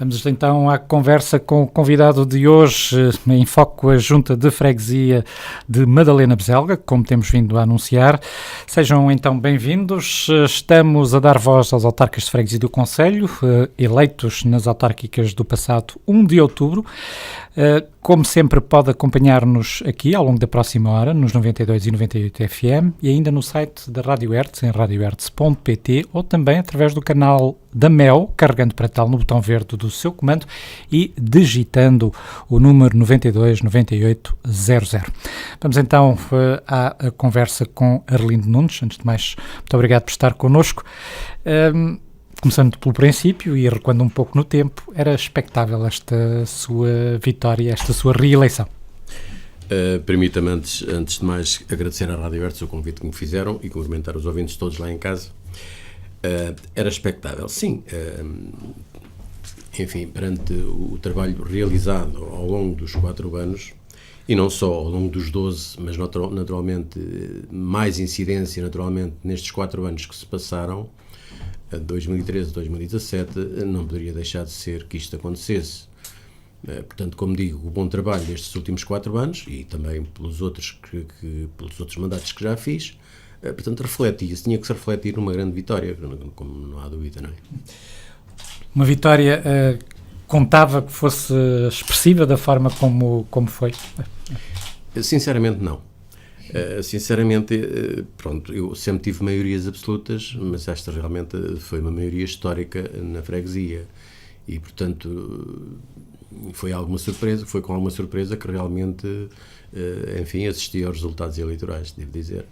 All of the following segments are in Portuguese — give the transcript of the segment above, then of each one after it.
Vamos então à conversa com o convidado de hoje, em foco a Junta de Freguesia de Madalena Beselga, como temos vindo a anunciar. Sejam então bem-vindos. Estamos a dar voz aos autarcas de freguesia do concelho, eleitos nas autárquicas do passado 1 de outubro. Como sempre, pode acompanhar-nos aqui ao longo da próxima hora, nos 92 e 98 FM, e ainda no site da Rádio Hertz, em radiohertz.pt, ou também através do canal da MEL, carregando para tal no botão verde do seu comando e digitando o número 92 98 00. Vamos então à conversa com Arlindo Nunes. Antes de mais, muito obrigado por estar connosco. Começando pelo princípio e recuando um pouco no tempo, era expectável esta sua vitória, esta sua reeleição? Permita-me, antes de mais, agradecer à Rádio Hertz o convite que me fizeram e cumprimentar os ouvintes todos lá em casa. Era expectável, sim. Enfim, perante o trabalho realizado ao longo dos 4 anos, e não só ao longo dos 12, mas naturalmente mais incidência naturalmente nestes 4 anos que se passaram, 2013, 2017, não poderia deixar de ser que isto acontecesse. Portanto, como digo, o bom trabalho destes últimos 4 anos e também pelos outros mandatos que já fiz, portanto, refletia-se, tinha que se refletir numa grande vitória, como não há dúvida, não é? Uma vitória contava que fosse expressiva da forma como foi? Sinceramente, não. Pronto, eu sempre tive maiorias absolutas, mas esta realmente foi uma maioria histórica na freguesia e, portanto, foi com alguma surpresa que realmente, enfim, assisti aos resultados eleitorais, devo dizer.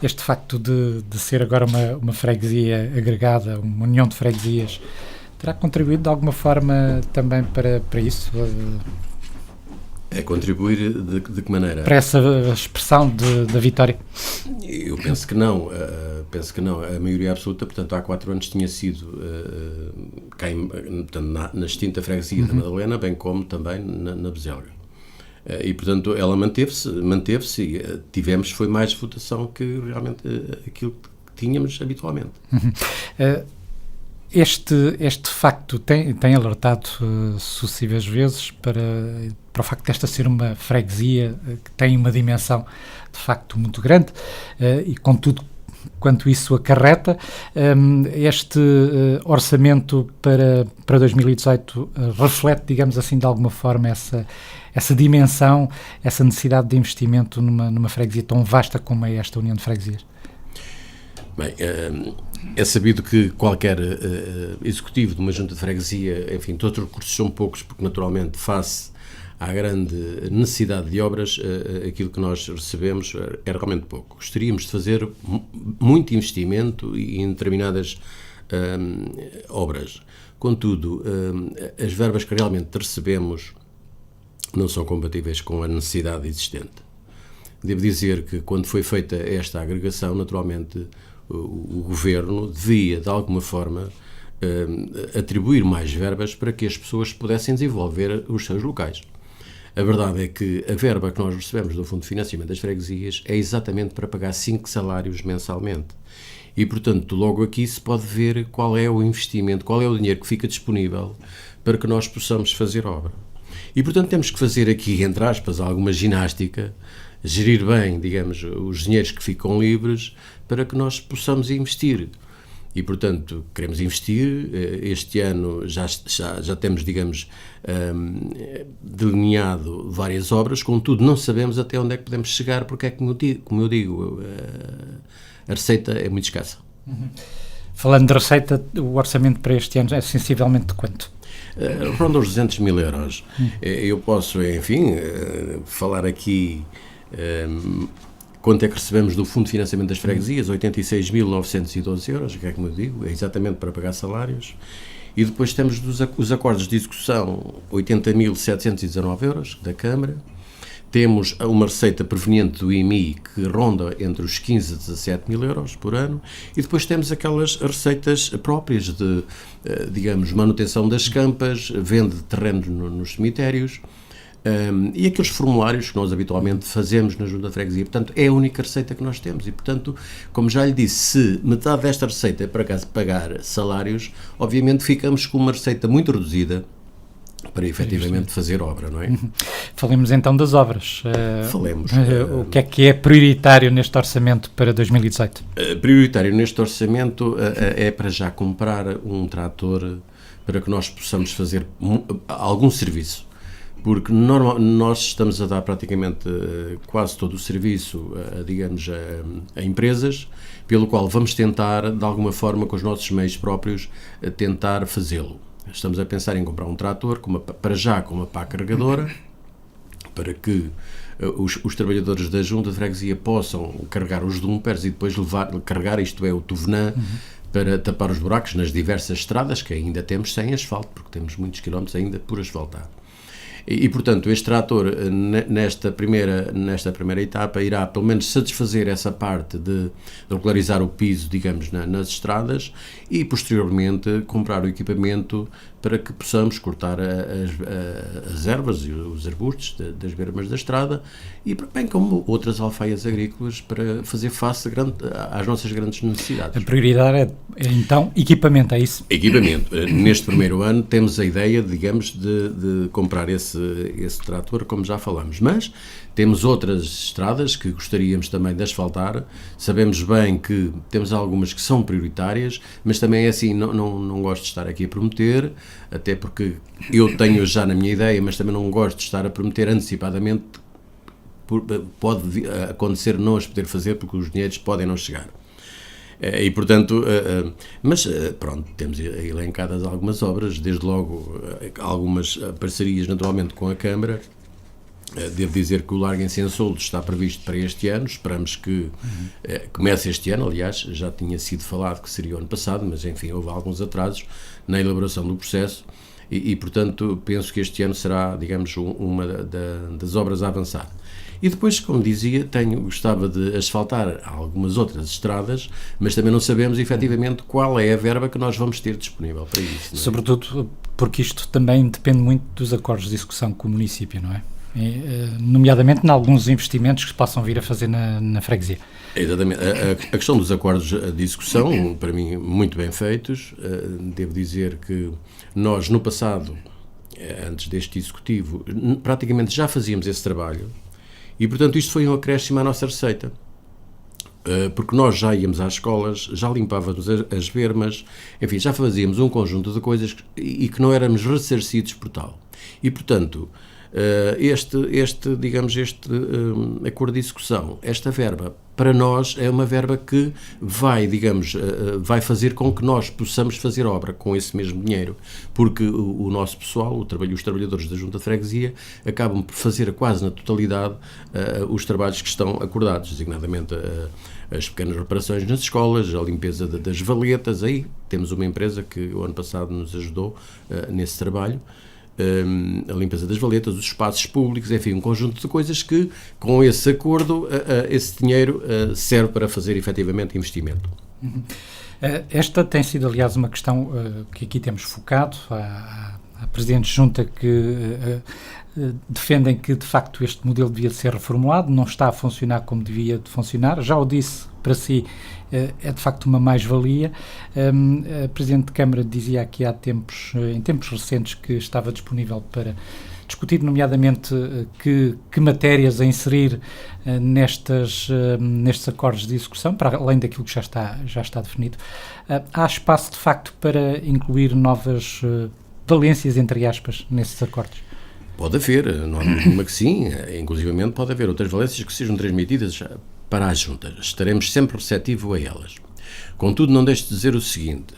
Este facto de ser agora uma freguesia agregada, uma união de freguesias, terá contribuído de alguma forma também para isso? É contribuir de que maneira? Para essa expressão da vitória? Eu penso que não. A maioria absoluta, portanto, há 4 anos tinha sido na extinta freguesia da Madalena, bem como também na Beselga. E, portanto, ela manteve-se e foi mais votação que realmente aquilo que tínhamos habitualmente. Este facto tem alertado sucessivas vezes para o facto desta ser uma freguesia que tem uma dimensão de facto muito grande e com tudo quanto isso acarreta. Este orçamento para 2018 reflete, digamos assim, de alguma forma essa dimensão, essa necessidade de investimento numa freguesia tão vasta como é esta União de Freguesias? Bem, é sabido que qualquer executivo de uma junta de freguesia, enfim, todos os recursos são poucos, porque naturalmente face à grande necessidade de obras, aquilo que nós recebemos é realmente pouco. Gostaríamos de fazer muito investimento em determinadas obras. Contudo, as verbas que realmente recebemos não são compatíveis com a necessidade existente. Devo dizer que quando foi feita esta agregação, naturalmente, o Governo devia, de alguma forma, atribuir mais verbas para que as pessoas pudessem desenvolver os seus locais. A verdade é que a verba que nós recebemos do Fundo de Financiamento das Freguesias é exatamente para pagar 5 salários mensalmente. E, portanto, logo aqui se pode ver qual é o investimento, qual é o dinheiro que fica disponível para que nós possamos fazer obra. E, portanto, temos que fazer aqui, entre aspas, alguma ginástica, gerir bem, digamos, os dinheiros que ficam livres para que nós possamos investir. E, portanto, queremos investir. Este ano já temos, digamos, delineado várias obras, contudo não sabemos até onde é que podemos chegar, porque é como eu digo, a receita é muito escassa. Falando de receita, o orçamento para este ano é sensivelmente de quanto? Ronda os 200 mil euros. Eu posso, enfim, falar aqui quanto é que recebemos do Fundo de Financiamento das Freguesias, 86.912 euros, que é como eu digo, é exatamente para pagar salários. E depois temos os acordos de execução, 80.719 euros da Câmara. Temos uma receita proveniente do IMI que ronda entre os 15 a 17 mil euros por ano, e depois temos aquelas receitas próprias de, digamos, manutenção das campas, venda de terrenos nos cemitérios, E aqueles formulários que nós habitualmente fazemos na Junta de Freguesia. Portanto, é a única receita que nós temos e, portanto, como já lhe disse, se metade desta receita é para acaso pagar salários, obviamente ficamos com uma receita muito reduzida para efetivamente fazer obra, não é? Falemos então das obras. Falemos. O que é prioritário neste orçamento para 2018? Prioritário neste orçamento é para já comprar um trator para que nós possamos fazer algum serviço. Porque nós estamos a dar praticamente quase todo o serviço, digamos, a empresas, pelo qual vamos tentar, de alguma forma, com os nossos meios próprios, tentar fazê-lo. Estamos a pensar em comprar um trator, para já com uma pá carregadora, para que os trabalhadores da Junta de Freguesia possam carregar os dumpers e depois carregar, isto é, o tovenã, para tapar os buracos nas diversas estradas que ainda temos sem asfalto, porque temos muitos quilómetros ainda por asfaltar. E, portanto, este trator, nesta primeira etapa, irá pelo menos satisfazer essa parte de regularizar o piso, digamos, nas estradas e, posteriormente, comprar o equipamento para que possamos cortar as ervas e os arbustos das bermas da estrada e, bem como outras alfaias agrícolas, para fazer face às nossas grandes necessidades. A prioridade é então, equipamento, é isso? Equipamento. Neste primeiro ano temos a ideia, digamos, de comprar esse trator, como já falamos, mas temos outras estradas que gostaríamos também de asfaltar. Sabemos bem que temos algumas que são prioritárias, mas também é assim, não gosto de estar aqui a prometer, até porque eu tenho já na minha ideia, mas também não gosto de estar a prometer antecipadamente, pode acontecer não as poder fazer porque os dinheiros podem não chegar. E, portanto, mas pronto, temos elencadas algumas obras, desde logo algumas parcerias naturalmente com a Câmara. Devo dizer que o Largo em Sensoldo está previsto para este ano, esperamos que comece este ano, aliás, já tinha sido falado que seria o ano passado, mas enfim, houve alguns atrasos na elaboração do processo e portanto, penso que este ano será, digamos, uma das obras a avançar. E depois, como dizia, gostava de asfaltar algumas outras estradas, mas também não sabemos efetivamente qual é a verba que nós vamos ter disponível para isso. Não é? Sobretudo porque isto também depende muito dos acordos de execução com o município, não é? Nomeadamente em alguns investimentos que se possam vir a fazer na freguesia. Exatamente. A questão dos acordos de execução, para mim, muito bem feitos. Devo dizer que nós, no passado, antes deste executivo, praticamente já fazíamos esse trabalho. E, portanto, isto foi um acréscimo à nossa receita, porque nós já íamos às escolas, já limpávamos as bermas, enfim, já fazíamos um conjunto de coisas e que não éramos ressarcidos por tal. E, portanto, este acordo de execução, esta verba, para nós é uma verba que vai, digamos, vai fazer com que nós possamos fazer obra com esse mesmo dinheiro, porque o nosso pessoal, os trabalhadores da Junta de Freguesia, acabam por fazer quase na totalidade os trabalhos que estão acordados, designadamente as pequenas reparações nas escolas, a limpeza das valetas. Aí temos uma empresa que o ano passado nos ajudou nesse trabalho, a limpeza das valetas, os espaços públicos, enfim, um conjunto de coisas que, com esse acordo, esse dinheiro serve para fazer efetivamente investimento. Esta tem sido, aliás, uma questão que aqui temos focado. Há presidentes de junta que defendem que, de facto, este modelo devia ser reformulado, não está a funcionar como devia de funcionar. Já o disse, para si, é de facto uma mais-valia. A Presidente de Câmara dizia aqui em tempos recentes, que estava disponível para discutir, nomeadamente, que matérias a inserir nestes acordos de execução, para além daquilo que já está definido. Há espaço, de facto, para incluir novas valências, entre aspas, nesses acordos? Pode haver, não há nenhuma que sim, inclusivamente pode haver outras valências que sejam transmitidas para as juntas. Estaremos sempre receptivos a elas. Contudo, não deixe de dizer o seguinte,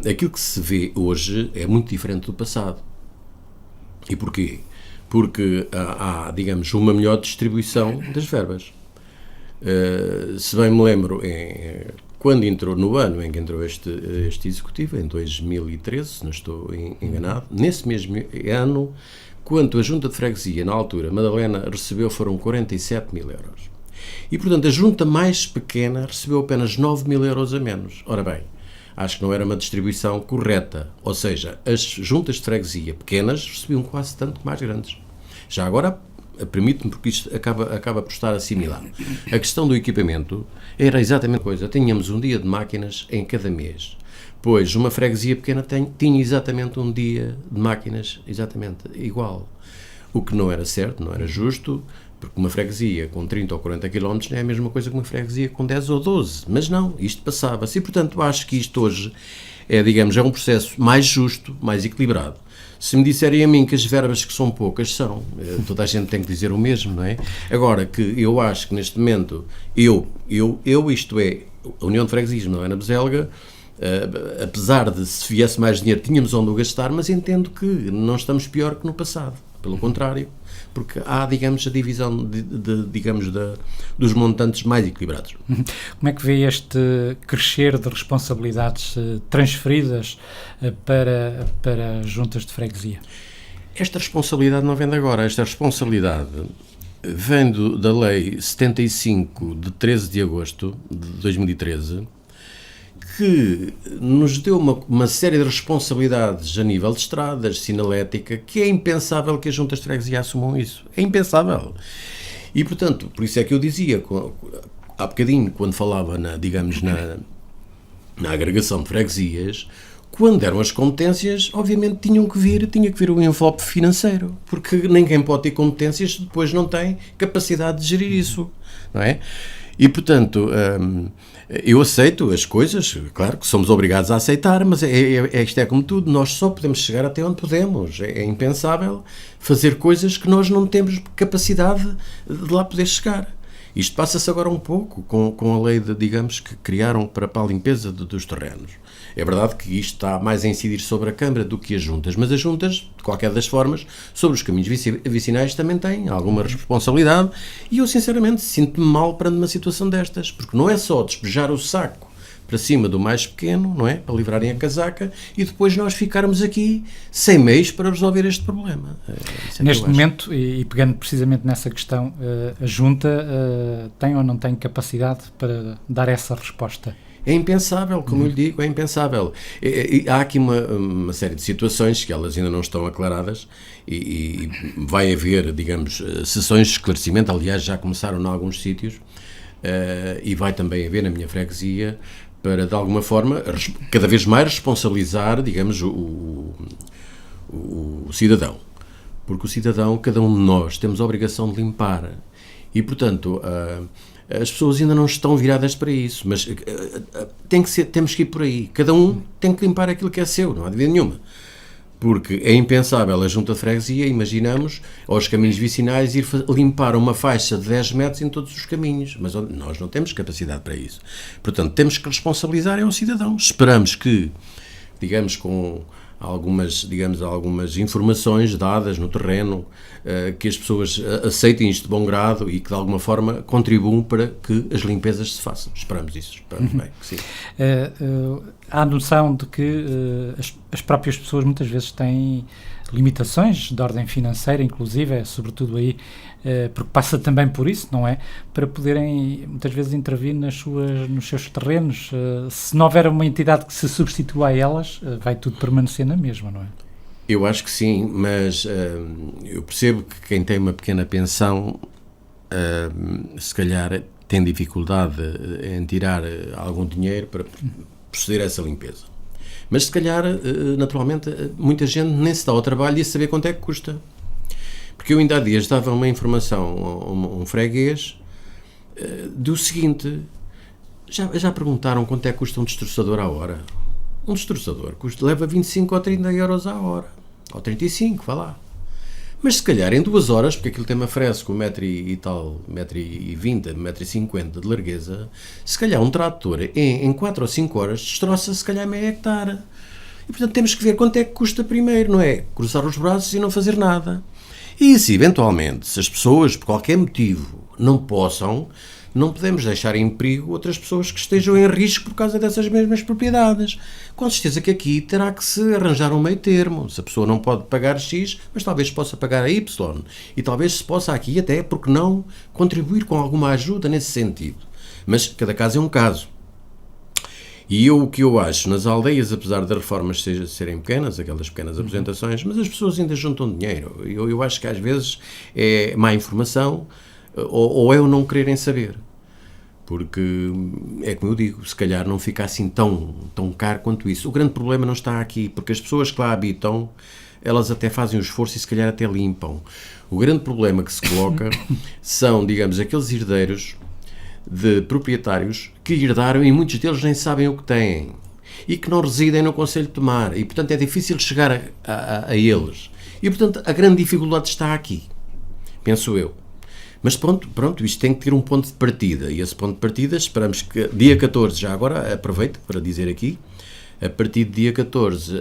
aquilo que se vê hoje é muito diferente do passado. E porquê? Porque há, digamos, uma melhor distribuição das verbas. Se bem me lembro, quando entrou, no ano em que entrou este executivo, em 2013, se não estou enganado, nesse mesmo ano, quanto a Junta de Freguesia, na altura, Madalena recebeu, foram 47 mil euros. E, portanto, a junta mais pequena recebeu apenas 9 mil euros a menos. Ora bem, acho que não era uma distribuição correta. Ou seja, as juntas de freguesia pequenas recebiam quase tanto mais grandes. Já agora, permite-me, porque isto acaba por estar assimilado. A questão do equipamento era exatamente a coisa. Tínhamos um dia de máquinas em cada mês. Pois, uma freguesia pequena tinha exatamente um dia de máquinas exatamente igual. O que não era certo, não era justo, porque uma freguesia com 30 ou 40 km não é a mesma coisa que uma freguesia com 10 ou 12. Mas não, isto passava-se. E, portanto, acho que isto hoje é um processo mais justo, mais equilibrado. Se me disserem a mim que as verbas que são poucas são, toda a gente tem que dizer o mesmo, não é? Agora, que eu acho que neste momento, isto é, a União de Freguesias Madalena Beselga, apesar de se viesse mais dinheiro tínhamos onde o gastar, mas entendo que não estamos pior que no passado, pelo contrário, porque há, digamos, a divisão dos montantes mais equilibrados. Como é que vê este crescer de responsabilidades transferidas para juntas de freguesia? Esta responsabilidade não vem de agora, esta responsabilidade vem da Lei 75 de 13 de agosto de 2013, que nos deu uma série de responsabilidades a nível de estradas, sinalética, que é impensável que as juntas de freguesia assumam isso. É impensável. E, portanto, por isso é que eu dizia, há bocadinho, quando falava na agregação de freguesias, quando eram as competências, obviamente tinha que vir o envelope financeiro, porque ninguém pode ter competências se depois não tem capacidade de gerir isso, não é? E, portanto, eu aceito as coisas, claro que somos obrigados a aceitar, mas isto é como tudo, nós só podemos chegar até onde podemos. É impensável fazer coisas que nós não temos capacidade de lá poder chegar. Isto passa-se agora um pouco com a lei, digamos, que criaram para a limpeza dos terrenos. É verdade que isto está mais a incidir sobre a Câmara do que as juntas, mas as juntas, de qualquer das formas, sobre os caminhos vicinais também têm alguma responsabilidade e eu, sinceramente, sinto-me mal perante uma situação destas, porque não é só despejar o saco para cima do mais pequeno, não é? Para livrarem a casaca e depois nós ficarmos aqui sem meios para resolver este problema. Neste momento, e pegando precisamente nessa questão, a Junta tem ou não tem capacidade para dar essa resposta? É impensável, como eu lhe digo, é impensável. Há aqui uma série de situações que elas ainda não estão aclaradas e vai haver, digamos, sessões de esclarecimento, aliás já começaram em alguns sítios, e vai também haver na minha freguesia, para de alguma forma, cada vez mais responsabilizar, digamos, o cidadão. Porque o cidadão, cada um de nós, temos a obrigação de limpar e, portanto, as pessoas ainda não estão viradas para isso, mas temos que ir por aí. Cada um tem que limpar aquilo que é seu, não há dúvida nenhuma. Porque é impensável a Junta de Freguesia, imaginamos, aos caminhos vicinais, ir limpar uma faixa de 10 metros em todos os caminhos, mas nós não temos capacidade para isso. Portanto, temos que responsabilizar o cidadão. Esperamos que, digamos, com algumas informações dadas no terreno, que as pessoas aceitem isto de bom grado e que de alguma forma contribuam para que as limpezas se façam. Esperamos isso, esperamos bem que sim. Há a noção de que as próprias pessoas muitas vezes têm limitações de ordem financeira, inclusive, sobretudo aí, porque passa também por isso, não é? Para poderem, muitas vezes, intervir nos seus terrenos. Se não houver uma entidade que se substitua a elas, vai tudo permanecer na mesma, não é? Eu acho que sim, mas eu percebo que quem tem uma pequena pensão, se calhar, tem dificuldade em tirar algum dinheiro para proceder a essa limpeza. Mas, se calhar, naturalmente, muita gente nem se dá ao trabalho de saber quanto é que custa. Porque eu ainda há dias dava uma informação a um freguês do seguinte: já perguntaram quanto é que custa um destroçador à hora? Um destroçador leva 25 ou 30 euros à hora. Ou 35, vá lá. Mas se calhar em 2 horas, porque aquilo tem uma fresca, 1,20 m, 1,50 m de largueza, se calhar um trator em 4 ou 5 horas destroça se calhar meio hectare. E portanto temos que ver quanto é que custa primeiro, não é? Cruzar os braços e não fazer nada. E se eventualmente, se as pessoas por qualquer motivo não possam, não podemos deixar em perigo outras pessoas que estejam em risco por causa dessas mesmas propriedades. Com certeza que aqui terá que se arranjar um meio termo. Se a pessoa não pode pagar X, mas talvez possa pagar a Y. E talvez se possa aqui até, porque não, contribuir com alguma ajuda nesse sentido. Mas cada caso é um caso. E o que eu acho, nas aldeias, apesar das reformas serem pequenas, aquelas pequenas apresentações, mas as pessoas ainda juntam dinheiro. Eu acho que às vezes é má informação ou é o não quererem saber. Porque, é como eu digo, se calhar não fica assim tão caro quanto isso. O grande problema não está aqui, porque as pessoas que lá habitam, elas até fazem o esforço e se calhar até limpam. O grande problema que se coloca são, digamos, aqueles herdeiros de proprietários que herdaram e muitos deles nem sabem o que têm e que não residem no Concelho de Tomar e, portanto, é difícil chegar a eles. E, portanto, a grande dificuldade está aqui, penso eu. Mas pronto, isto tem que ter um ponto de partida e esse ponto de partida esperamos que dia 14, já agora aproveito para dizer aqui, a partir de dia 14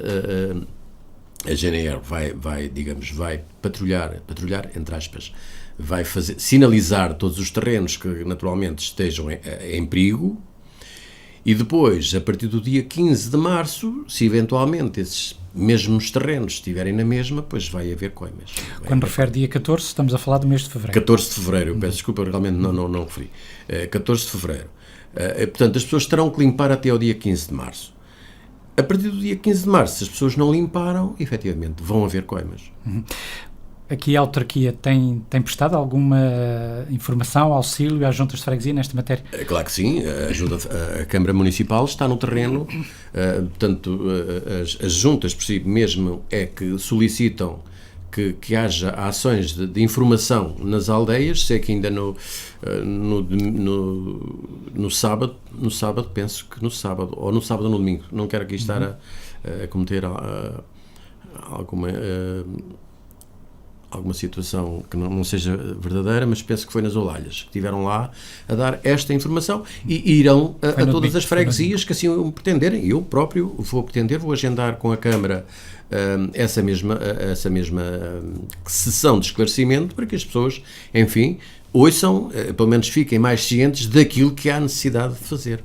a GNR vai patrulhar, entre aspas, vai sinalizar todos os terrenos que naturalmente estejam em perigo e depois, a partir do dia 15 de março, se eventualmente esses mesmos terrenos estiverem na mesma, pois vai haver coimas. Quando refere dia 14, estamos a falar do mês de fevereiro. 14 de fevereiro, eu peço desculpa, realmente não referi. 14 de fevereiro. Portanto, as pessoas terão que limpar até ao dia 15 de março. A partir do dia 15 de março, se as pessoas não limparam, efetivamente, vão haver coimas. Aqui a autarquia tem prestado alguma informação, auxílio às juntas de freguesia nesta matéria? Claro que sim, a Câmara Municipal está no terreno, portanto, as juntas por si mesmo é que solicitam que haja ações de informação nas aldeias, sei que ainda no sábado, penso que no sábado ou no domingo, não quero aqui estar a cometer alguma situação que não seja verdadeira, mas penso que foi nas Olalhas, que estiveram lá a dar esta informação e irão a todas as freguesias que assim o pretenderem. Eu próprio vou agendar com a Câmara essa mesma sessão de esclarecimento para que as pessoas, enfim, ouçam, pelo menos fiquem mais cientes daquilo que há necessidade de fazer.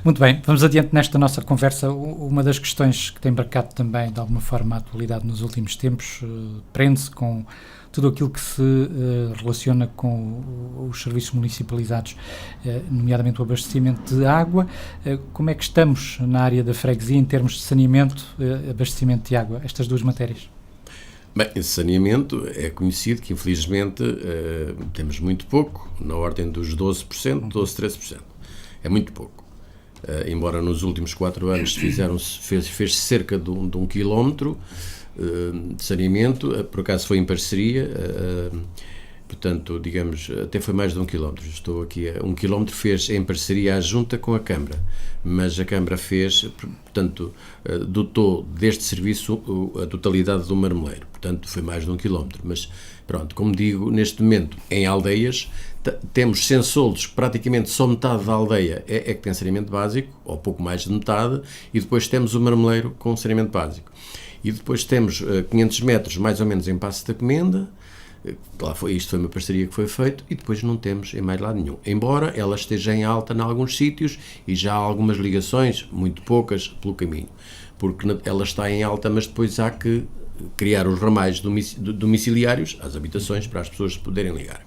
Muito bem, vamos adiante nesta nossa conversa. Uma das questões que tem marcado também, de alguma forma, a atualidade nos últimos tempos, prende-se com tudo aquilo que se relaciona com os serviços municipalizados, nomeadamente o abastecimento de água. Como é que estamos na área da freguesia em termos de saneamento, abastecimento de água, estas duas matérias? Bem, esse saneamento é conhecido que, infelizmente, temos muito pouco, na ordem dos 12%, 13%. É muito pouco. Embora nos últimos 4 anos fez cerca de um quilómetro de saneamento, por acaso foi em parceria, portanto, digamos, até foi mais de 1 quilómetro. Estou aqui, 1 quilómetro fez em parceria a Junta com a Câmara, mas a Câmara fez, portanto, dotou deste serviço a totalidade do Marmeleiro, portanto, foi mais de 1 quilómetro. Mas, pronto, como digo, neste momento, em aldeias, temos Sensoldos, praticamente só metade da aldeia é que tem saneamento básico, ou pouco mais de metade, e depois temos o Marmeleiro com saneamento básico. E depois temos 500 metros, mais ou menos, em Paço da Comenda. Isto foi uma parceria que foi feito e depois não temos em mais lado nenhum. Embora ela esteja em alta em alguns sítios e já há algumas ligações, muito poucas, pelo caminho. Porque ela está em alta, mas depois há que criar os ramais domiciliários às habitações para as pessoas poderem ligar.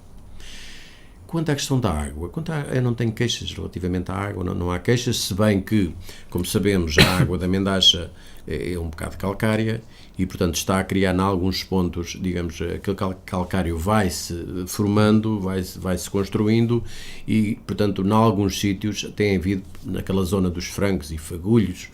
Quanto à questão da água, eu não tenho queixas relativamente à água, não há queixas, se bem que, como sabemos, a água da Mendacha é um bocado calcária e, portanto, está a criar em alguns pontos, digamos, aquele calcário vai-se formando, vai-se construindo e, portanto, em alguns sítios tem havido, naquela zona dos Francos e Fagulhos,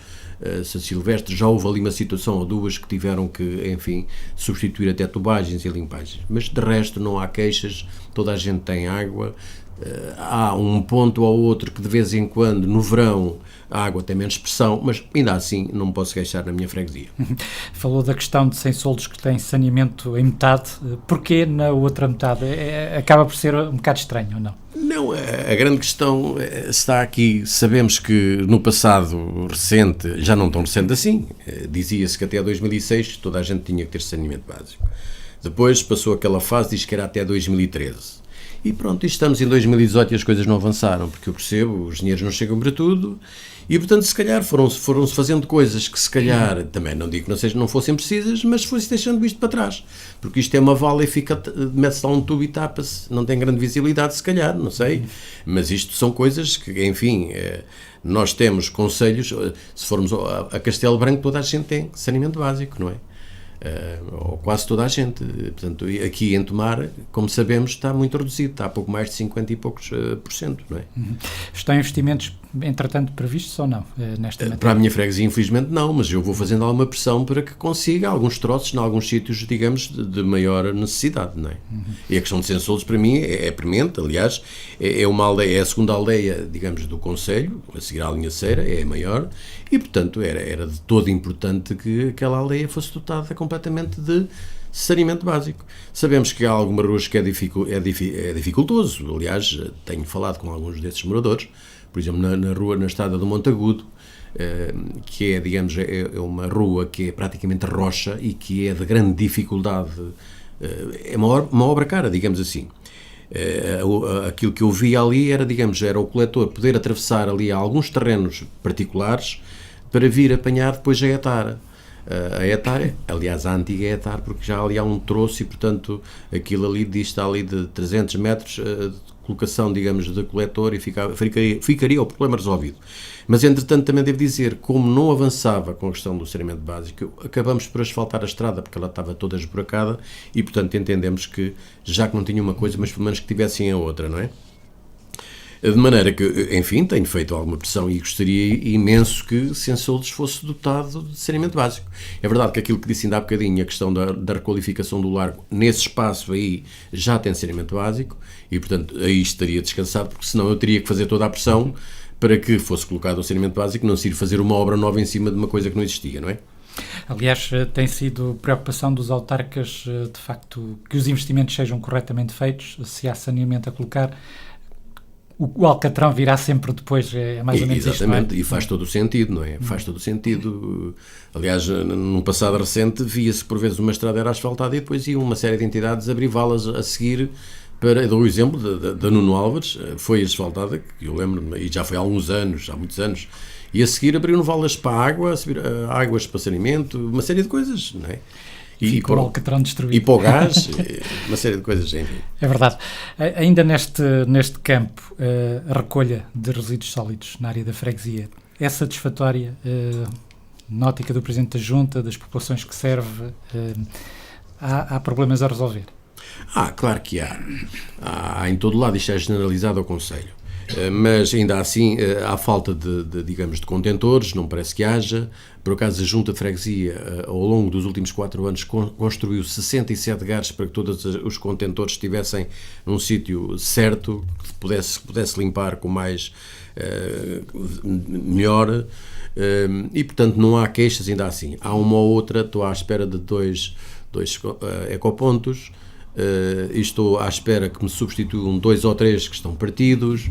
São Silvestre, já houve ali uma situação ou duas que tiveram que, enfim, substituir até tubagens e limpagens. Mas, de resto, não há queixas, toda a gente tem água. Há um ponto ou outro que, de vez em quando, no verão, a água tem menos pressão, mas ainda assim não me posso queixar na minha freguesia. Falou da questão de Sensoldos que tem saneamento em metade. Porquê na outra metade? Acaba por ser um bocado estranho, ou não? Não, a grande questão está aqui. Sabemos que no passado recente, já não tão recente assim, dizia-se que até 2006 toda a gente tinha que ter saneamento básico. Depois passou aquela fase, diz que era até 2013. E pronto, e estamos em 2018 e as coisas não avançaram, porque eu percebo, os dinheiros não chegam para tudo, e portanto se calhar foram-se fazendo coisas que se calhar, também não digo que não fossem precisas, mas foi-se deixando isto para trás, porque isto é uma vala e mete-se lá um tubo e tapa-se, não tem grande visibilidade se calhar, não sei, mas isto são coisas que, enfim, nós temos conselhos, se formos a Castelo Branco toda a gente tem saneamento básico, não é? Ou quase toda a gente. Portanto, aqui em Tomar, como sabemos, está muito reduzido, está a pouco mais de 50 e poucos %, não é? Estão investimentos, entretanto, previstos ou não nesta matéria? Para a minha freguesia, infelizmente, não, mas eu vou fazendo alguma pressão para que consiga alguns troços em alguns sítios, digamos, de maior necessidade, não é? E a questão de Sensolos, para mim, é premente, aliás, é uma aldeia, é a segunda aldeia, digamos, do concelho, a seguir à linha Ceira, é a maior, e, portanto, era de todo importante que aquela aldeia fosse dotada completamente de saneamento básico. Sabemos que há algumas ruas que é dificultoso, aliás, tenho falado com alguns desses moradores, por exemplo, na estrada do Montagudo, que é, digamos, é uma rua que é praticamente rocha e que é de grande dificuldade, é uma obra cara, digamos assim. Aquilo que eu vi ali era o coletor poder atravessar ali alguns terrenos particulares para vir apanhar depois a etara. A etar, aliás, a antiga etar, porque já ali há um troço e, portanto, aquilo ali dista ali de 300 metros de colocação, digamos, de coletor e ficaria o problema resolvido. Mas, entretanto, também devo dizer, como não avançava com a questão do saneamento básico, acabamos por asfaltar a estrada, porque ela estava toda esburacada e, portanto, entendemos que, já que não tinha uma coisa, mas pelo menos que tivessem a outra, não é? De maneira que, enfim, tenho feito alguma pressão e gostaria imenso que Sensolos fosse dotado de saneamento básico. É verdade que aquilo que disse ainda há bocadinho, a questão da requalificação do largo, nesse espaço aí já tem saneamento básico e, portanto, aí estaria descansado, porque senão eu teria que fazer toda a pressão para que fosse colocado o saneamento básico, não se ir fazer uma obra nova em cima de uma coisa que não existia, não é? Aliás, tem sido preocupação dos autarcas, de facto, que os investimentos sejam corretamente feitos, se há saneamento a colocar. O Alcatrão virá sempre depois, é mais ou menos isto, não é? Exatamente, e faz todo o sentido, não é? Faz todo o sentido. Aliás, num passado recente, via-se por vezes uma estrada era asfaltada e depois iam uma série de entidades abrir valas a seguir. Dou o exemplo da Nuno Álvares, foi asfaltada, que eu lembro-me, e já foi há alguns anos, há muitos anos, e a seguir abriram valas para a água, águas para saneamento, uma série de coisas, não é? E para o Alcatrão destruído. E para o gás, uma série de coisas, enfim. É verdade. Ainda neste campo, a recolha de resíduos sólidos na área da freguesia é satisfatória na ótica do Presidente da Junta, das populações que serve? Há problemas a resolver? Claro que há. Há em todo lado, isto é generalizado ao concelho. Mas ainda assim há falta digamos, de contentores, não parece que haja. Por acaso a Junta de Freguesia ao longo dos últimos 4 anos construiu 67 gares para que todos os contentores estivessem num sítio certo, que pudesse limpar com mais melhor, e portanto não há queixas ainda assim. Há uma ou outra, estou à espera de dois ecopontos. E estou à espera que me substituam 2 ou 3 que estão partidos.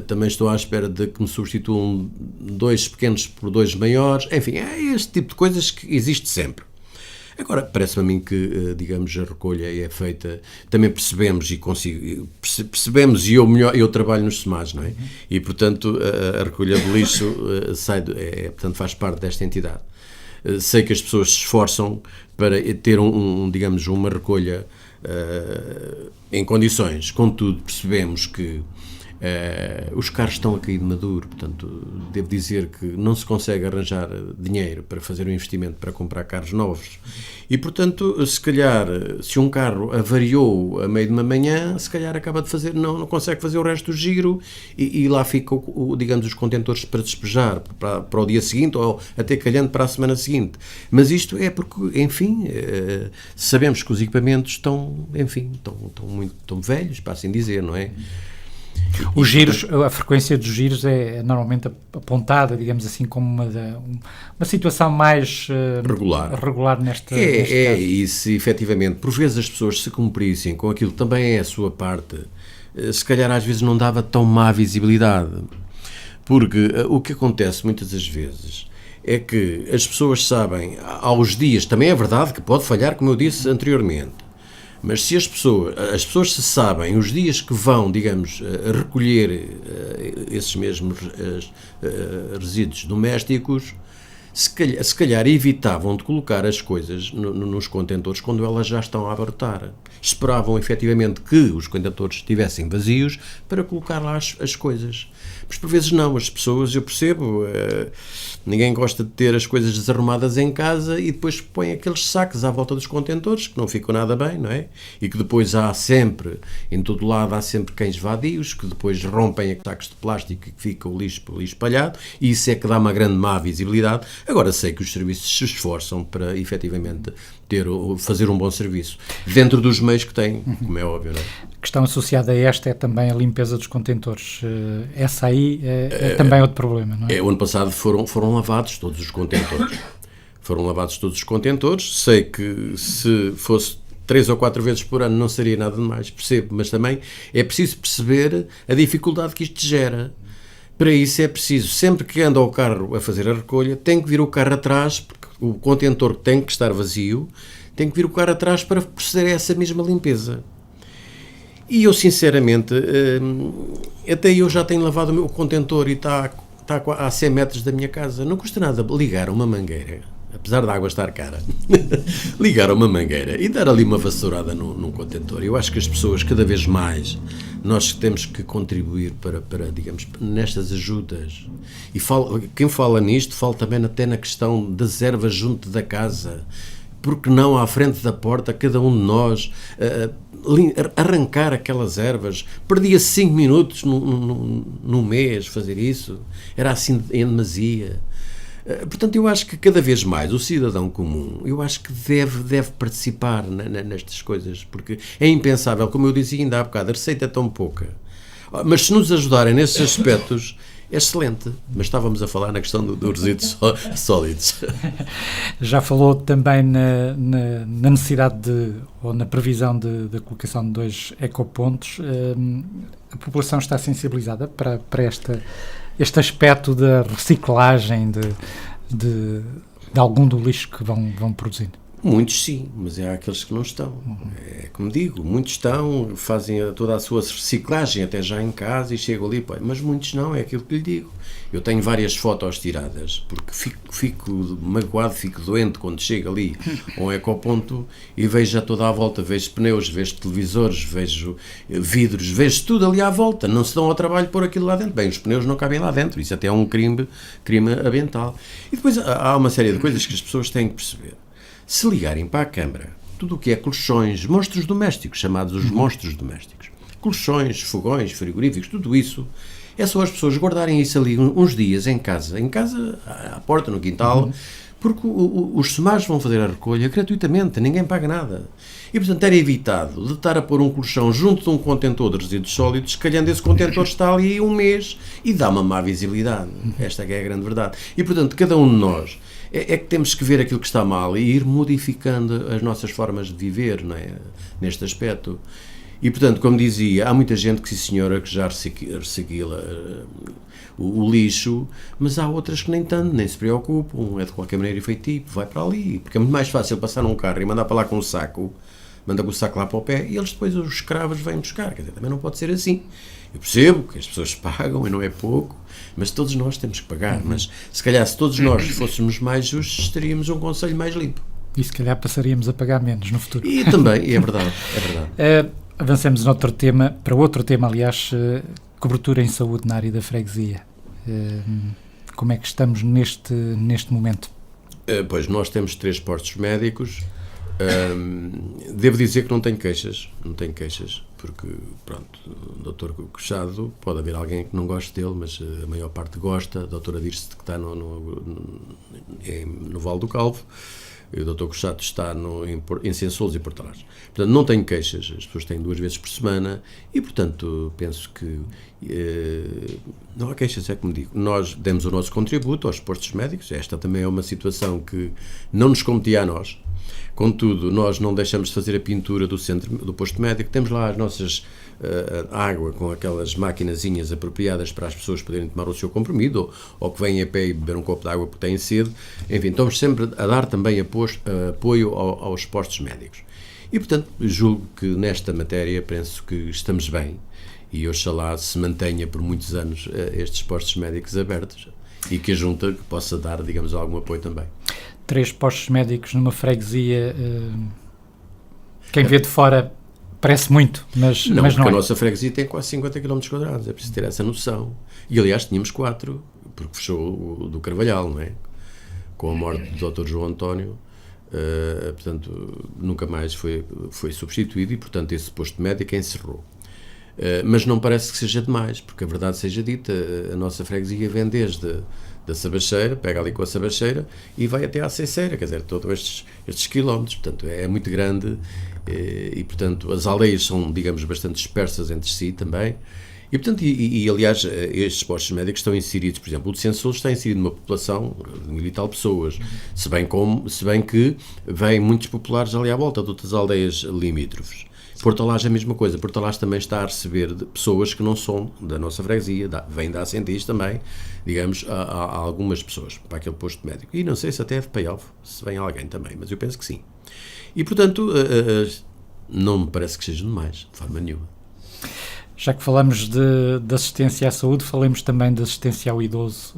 Também estou à espera de que me substituam 2 pequenos por 2 maiores. Enfim, é este tipo de coisas que existe sempre. Agora, parece-me a mim que, digamos, a recolha é feita, também percebemos e eu trabalho nos SEMAS, não é? E, portanto, a recolha de lixo portanto, faz parte desta entidade. Sei que as pessoas se esforçam para ter digamos, uma recolha em condições. Contudo, percebemos que os carros estão a cair de maduro, portanto, devo dizer que não se consegue arranjar dinheiro para fazer um investimento para comprar carros novos. E, portanto, se calhar, se um carro avariou a meio de uma manhã, se calhar acaba de fazer, não consegue fazer o resto do giro e lá fica, digamos, os contentores para despejar para o dia seguinte ou até calhando para a semana seguinte. Mas isto é porque, enfim, sabemos que os equipamentos estão velhos, para assim dizer, não é? Os giros, a frequência dos giros é normalmente apontada, digamos assim, como uma situação mais regular neste caso. E se efetivamente, por vezes as pessoas se cumprissem com aquilo que também é a sua parte, se calhar às vezes não dava tão má visibilidade. Porque o que acontece muitas das vezes é que as pessoas sabem, aos dias, também é verdade que pode falhar, como eu disse anteriormente, Mas se as pessoas se sabem os dias que vão, digamos, recolher esses mesmos resíduos domésticos, se calhar evitavam de colocar as coisas nos contentores quando elas já estão a abarrotar. Esperavam efetivamente que os contentores estivessem vazios para colocar lá as coisas. Mas por vezes não, as pessoas, eu percebo, ninguém gosta de ter as coisas desarrumadas em casa e depois põe aqueles sacos à volta dos contentores que não ficam nada bem, não é? E que depois há sempre, em todo lado, há sempre cães vadios que depois rompem os sacos de plástico e que fica o lixo espalhado, e isso é que dá uma grande má visibilidade. Agora sei que os serviços se esforçam para efetivamente fazer um bom serviço, dentro dos meios que têm, como é óbvio, não é? A questão associada a esta é também a limpeza dos contentores. Essa aí é também outro problema, não é? O ano passado foram lavados todos os contentores. Foram lavados todos os contentores. Sei que se fosse 3 ou 4 vezes por ano não seria nada de mais, percebo, mas também é preciso perceber a dificuldade que isto gera. Para isso é preciso, sempre que anda o carro a fazer a recolha, tem que vir o carro atrás, porque o contentor tem que estar vazio, tem que vir o carro atrás para proceder a essa mesma limpeza. E eu, sinceramente, até eu já tenho lavado o meu contentor e está a 100 metros da minha casa. Não custa nada ligar uma mangueira, apesar da água estar cara, ligar uma mangueira e dar ali uma vassourada num contentor. Eu acho que as pessoas, cada vez mais, nós temos que contribuir para digamos, nestas ajudas. E quem fala nisto, fala também até na questão das ervas junto da casa. Porque não à frente da porta, cada um de nós, arrancar aquelas ervas? Perdia 5 minutos num mês fazer isso. Era assim em demasia. Portanto, eu acho que cada vez mais o cidadão comum, eu acho que deve participar nestas coisas, porque é impensável, como eu dizia ainda há bocado, a receita é tão pouca. Mas se nos ajudarem nesses aspectos, é excelente. Mas estávamos a falar na questão dos resíduos sólidos. Já falou também na necessidade ou na previsão da colocação de 2 ecopontos. A população está sensibilizada para este aspecto da reciclagem de algum do lixo que vão produzindo? Muitos sim, mas há aqueles que não estão. É como digo, muitos estão, fazem toda a sua reciclagem até já em casa e chegam ali, mas muitos não, é aquilo que lhe digo. Eu tenho várias fotos tiradas, porque fico magoado, fico doente quando chego ali a um ecoponto e vejo a toda à volta, vejo pneus, vejo televisores, vejo vidros, vejo tudo ali à volta, não se dão ao trabalho de pôr aquilo lá dentro. Bem, os pneus não cabem lá dentro, isso até é um crime ambiental. E depois há uma série de coisas que as pessoas têm que perceber. Se ligarem para a Câmara tudo o que é colchões, monstros domésticos, chamados os monstros domésticos, colchões, fogões, frigoríficos, tudo isso, é só as pessoas guardarem isso ali uns dias em casa, à porta, no quintal, porque os SEMAS vão fazer a recolha gratuitamente, ninguém paga nada. E, portanto, era evitado de estar a pôr um colchão junto de um contentor de resíduos sólidos, calhando esse contentor está ali um mês e dá uma má visibilidade. Esta é a grande verdade. E, portanto, cada um de nós é que temos que ver aquilo que está mal e ir modificando as nossas formas de viver, não é? Neste aspecto. E, portanto, como dizia, há muita gente que, sim senhora, que já recicla o lixo, mas há outras que nem tanto, nem se preocupam, é de qualquer maneira efetivo, vai para ali, porque é muito mais fácil passar num carro e mandar para lá com um saco, manda com o saco lá para o pé e eles depois, os escravos, vêm buscar. Quer dizer, também não pode ser assim. Eu percebo que as pessoas pagam e não é pouco, mas todos nós temos que pagar. Mas se calhar se todos nós fôssemos mais justos, teríamos um concelho mais limpo. E se calhar passaríamos a pagar menos no futuro. E também, é verdade. Avancemos para outro tema, aliás, cobertura em saúde na área da freguesia. Como é que estamos neste momento? Pois, nós temos 3 postos médicos. Devo dizer que não tenho queixas, porque, pronto, o Dr. Cuxado, pode haver alguém que não goste dele, mas a maior parte gosta. A doutora Dirce, que está no Vale do Calvo, e o Dr. Cuxado está em Sensolos e Portalares. Portanto, não tenho queixas, as pessoas têm 2 vezes por semana e, portanto, penso que não há queixas, é como digo. Nós demos o nosso contributo aos postos médicos, esta também é uma situação que não nos competia a nós. Contudo, nós não deixamos de fazer a pintura do posto médico, temos lá as nossas água com aquelas maquinazinhas apropriadas para as pessoas poderem tomar o seu comprimido, ou que vêm a pé e beber um copo de água porque têm sede. Enfim, estamos sempre a dar também apoio aos postos médicos. E, portanto, julgo que nesta matéria penso que estamos bem e oxalá se mantenha por muitos anos estes postos médicos abertos e que a Junta possa dar, digamos, algum apoio também. 3 postos médicos numa freguesia, quem vê de fora parece muito, mas não porque é. A nossa freguesia tem quase 50 km², é preciso ter essa noção. E, aliás, tínhamos 4, porque fechou o do Carvalhal, não é? Com a morte do Dr. João António, portanto, nunca mais foi substituído e, portanto, esse posto médico encerrou. Mas não parece que seja demais, porque a verdade seja dita, a nossa freguesia vem desde da Sabacheira, pega ali com a Sabacheira e vai até à Ceceira, quer dizer, todos estes quilómetros, portanto, é muito grande e, portanto, as aldeias são, digamos, bastante dispersas entre si também. E, portanto, aliás, estes postos médicos estão inseridos, por exemplo, o de Sensols está inserido numa população de 1000 e tal pessoas, se bem que vêm muitos populares ali à volta de outras aldeias limítrofes. Porto Alage é a mesma coisa, Porto Alage também está a receber pessoas que não são da nossa freguesia, vêm da Assentis também, digamos, a algumas pessoas para aquele posto médico. E não sei se até é de Paialvo, se vem alguém também, mas eu penso que sim. E, portanto, não me parece que seja demais, de forma nenhuma. Já que falamos de assistência à saúde, falemos também de assistência ao idoso,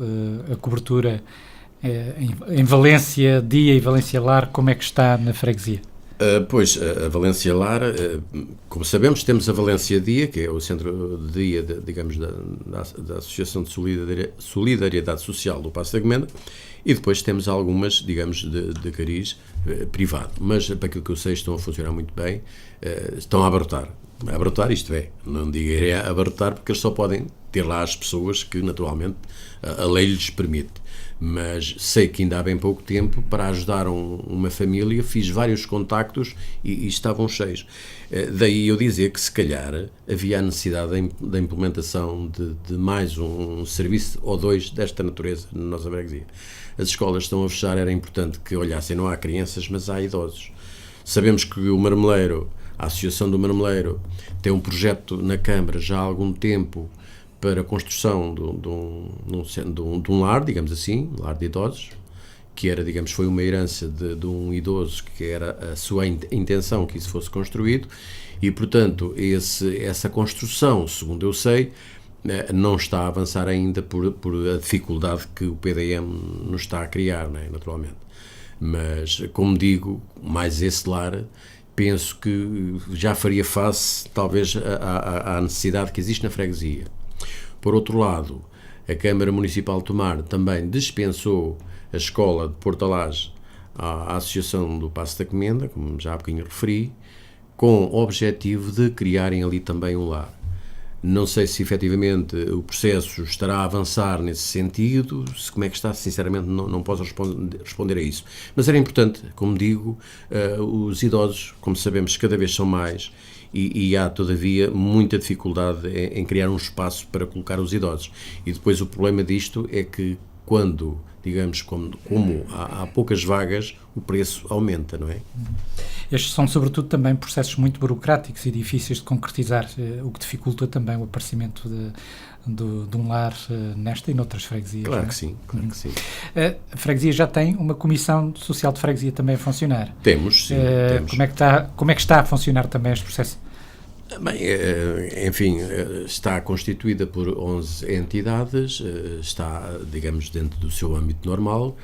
a cobertura em Valência Dia e Valência Lar, como é que está na freguesia? Pois, a Valência Lar, como sabemos, temos a Valência Dia, que é o centro de dia, digamos, da Associação de Solidariedade Social do Paço da Comenda, e depois temos algumas, digamos, de cariz privado. Mas, para aquilo que eu sei, estão a funcionar muito bem, estão a abarrotar. A abarrotar, isto é, não digo a abarrotar, porque eles só podem ter lá as pessoas que, naturalmente, a lei lhes permite. Mas sei que ainda há bem pouco tempo, para ajudar uma família, fiz vários contactos e estavam cheios. Daí eu dizer que, se calhar, havia a necessidade da implementação de mais um serviço ou 2 desta natureza na nossa freguesia. As escolas estão a fechar, era importante que olhassem, não há crianças, mas há idosos. Sabemos que o Marmeleiro, a Associação do Marmeleiro, tem um projeto na Câmara já há algum tempo para a construção de um lar, digamos assim, um lar de idosos, que era, digamos, foi uma herança de um idoso, que era a sua intenção que isso fosse construído, e, portanto, essa construção, segundo eu sei, não está a avançar ainda por a dificuldade que o PDM nos está a criar, não é? Naturalmente. Mas, como digo, mais esse lar, penso que já faria face, talvez, à necessidade que existe na freguesia. Por outro lado, a Câmara Municipal de Tomar também dispensou a escola de Porto Alage à Associação do Paço da Comenda, como já há bocadinho referi, com o objetivo de criarem ali também um lar. Não sei se efetivamente o processo estará a avançar nesse sentido, como é que está, sinceramente não posso responder a isso. Mas era importante, como digo, os idosos, como sabemos, cada vez são mais, e há, todavia, muita dificuldade em criar um espaço para colocar os idosos. E depois o problema disto é que quando, digamos, como há poucas vagas, o preço aumenta, não é? Estes são, sobretudo, também processos muito burocráticos e difíceis de concretizar, o que dificulta também o aparecimento de um lar nesta e noutras freguesias. Claro que sim, claro que sim. A freguesia já tem uma comissão social de freguesia também a funcionar. Temos, sim. Temos. Como é que está a funcionar também este processo? Bem, enfim, está constituída por 11 entidades, está, digamos, dentro do seu âmbito normal.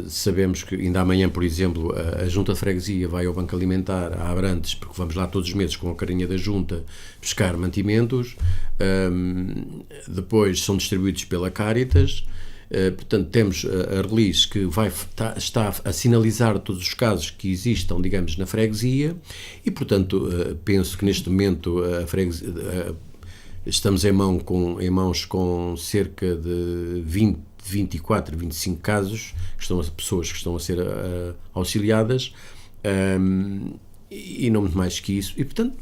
Sabemos que ainda amanhã, por exemplo, a Junta de Freguesia vai ao Banco Alimentar a Abrantes, porque vamos lá todos os meses com a carinha da Junta buscar mantimentos. Depois são distribuídos pela Cáritas. Portanto, temos a Release, que está a sinalizar todos os casos que existam, digamos, na freguesia, e, portanto, penso que neste momento a freguesia, estamos em mãos com cerca de 24, 25 casos, pessoas que estão a ser auxiliadas, e não muito mais que isso, e, portanto,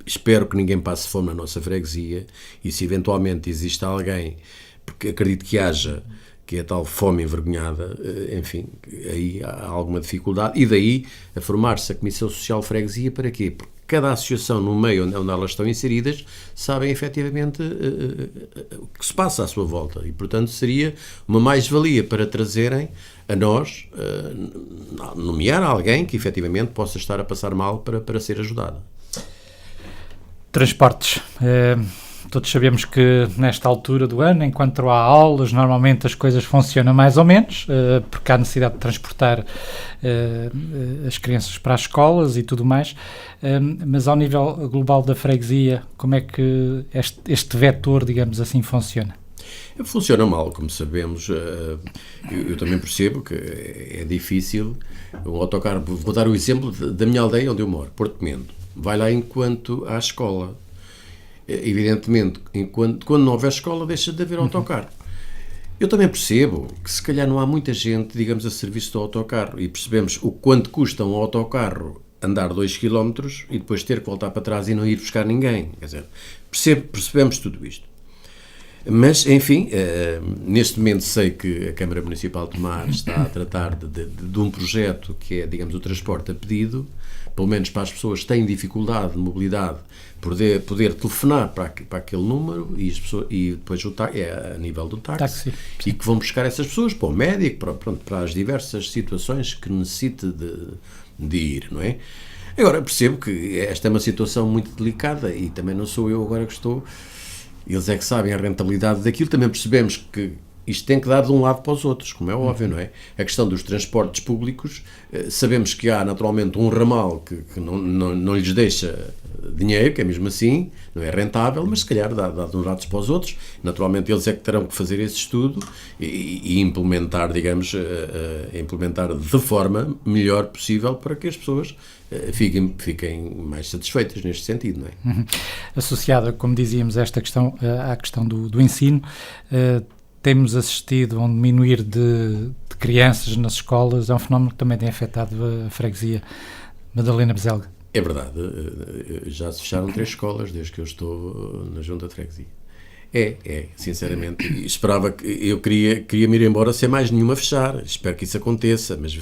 espero que ninguém passe fome na nossa freguesia, e se eventualmente existe alguém, porque acredito que haja, que é a tal fome envergonhada, enfim, aí há alguma dificuldade, e daí a formar-se a Comissão Social de Freguesia. Para quê? Porque cada associação no meio onde elas estão inseridas sabem efetivamente o que se passa à sua volta e, portanto, seria uma mais-valia para trazerem a nós, nomear alguém que efetivamente possa estar a passar mal para ser ajudado. Transportes. Todos sabemos que nesta altura do ano, enquanto há aulas, normalmente as coisas funcionam mais ou menos, porque há necessidade de transportar as crianças para as escolas e tudo mais, mas ao nível global da freguesia, como é que este vetor, digamos assim, funciona? Funciona mal, como sabemos. Eu também percebo que é difícil. Um autocarro, vou dar o exemplo da minha aldeia onde eu moro, Porto Mendo. Vai lá enquanto há escola. Evidentemente, quando não houver escola, deixa de haver autocarro. Eu também percebo que se calhar não há muita gente, digamos, a serviço do autocarro e percebemos o quanto custa um autocarro andar 2 km e depois ter que voltar para trás e não ir buscar ninguém. Quer dizer, percebemos tudo isto. Mas, enfim, neste momento sei que a Câmara Municipal de Tomar está a tratar de um projeto que é, digamos, o transporte a pedido, pelo menos para as pessoas que têm dificuldade de mobilidade, poder telefonar para aquele número e depois é a nível do táxi. E que vão buscar essas pessoas para o médico, para as diversas situações que necessite de ir, não é? Agora, percebo que esta é uma situação muito delicada e também não sou eu agora que estou... Eles é que sabem a rentabilidade daquilo. Também percebemos que isto tem que dar de um lado para os outros, como é óbvio, não é? A questão dos transportes públicos, sabemos que há naturalmente um ramal que não lhes deixa dinheiro, que é mesmo assim, não é rentável, mas se calhar dá de uns lados para os outros. Naturalmente eles é que terão que fazer esse estudo e implementar, digamos, implementar de forma melhor possível para que as pessoas fiquem mais satisfeitas neste sentido, não é? Associada, como dizíamos, esta questão, à questão do ensino, temos assistido a um diminuir de crianças nas escolas. É um fenómeno que também tem afetado a freguesia Madalena Bezelga. É verdade, já se fecharam 3 escolas desde que eu estou na Junta de Freguesia. Sinceramente, eu queria me ir embora sem mais nenhuma a fechar, espero que isso aconteça, mas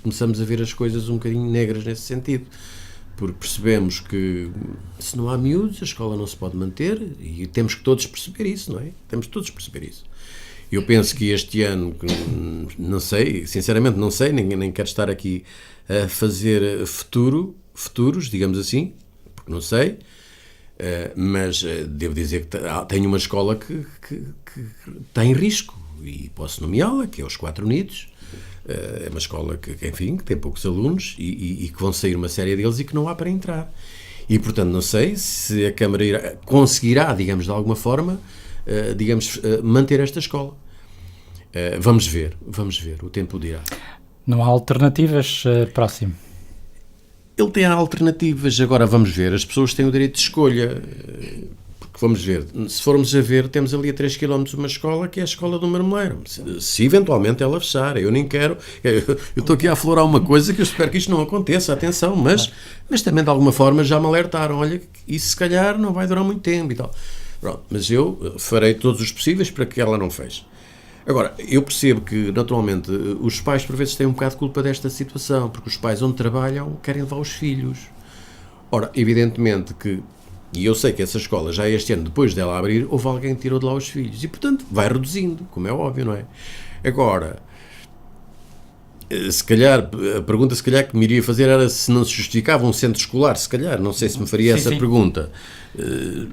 começamos a ver as coisas um bocadinho negras nesse sentido, porque percebemos que se não há miúdos, a escola não se pode manter e temos que todos perceber isso, não é? Temos todos perceber isso. Eu penso que este ano, não sei, sinceramente não sei, nem quero estar aqui a fazer futuros, digamos assim, porque não sei, mas devo dizer que tenho uma escola que está em risco e posso nomeá-la, que é os 4 Unidos. É uma escola que, enfim, que tem poucos alunos e que vão sair uma série deles e que não há para entrar. E, portanto, não sei se a Câmara conseguirá, digamos, de alguma forma, manter esta escola. Vamos ver, o tempo dirá. Não há alternativas próximo? Ele tem alternativas, agora vamos ver, as pessoas têm o direito de escolha, porque vamos ver, se formos a ver, temos ali a 3 km uma escola que é a escola do Marmeleiro, se eventualmente ela fechar, eu nem quero, eu estou aqui a aflorar uma coisa que eu espero que isto não aconteça, atenção, mas também de alguma forma já me alertaram, olha, isso se calhar não vai durar muito tempo e tal. Pronto, mas eu farei todos os possíveis para que ela não feche. Agora, eu percebo que, naturalmente, os pais, por vezes, têm um bocado de culpa desta situação, porque os pais, onde trabalham, querem levar os filhos. Ora, evidentemente que, e eu sei que essa escola, já este ano, depois dela abrir, houve alguém que tirou de lá os filhos. E, portanto, vai reduzindo, como é óbvio, não é? Agora, se calhar, a pergunta se calhar que me iria fazer era se não se justificava um centro escolar, se calhar, não sei se me faria essa pergunta.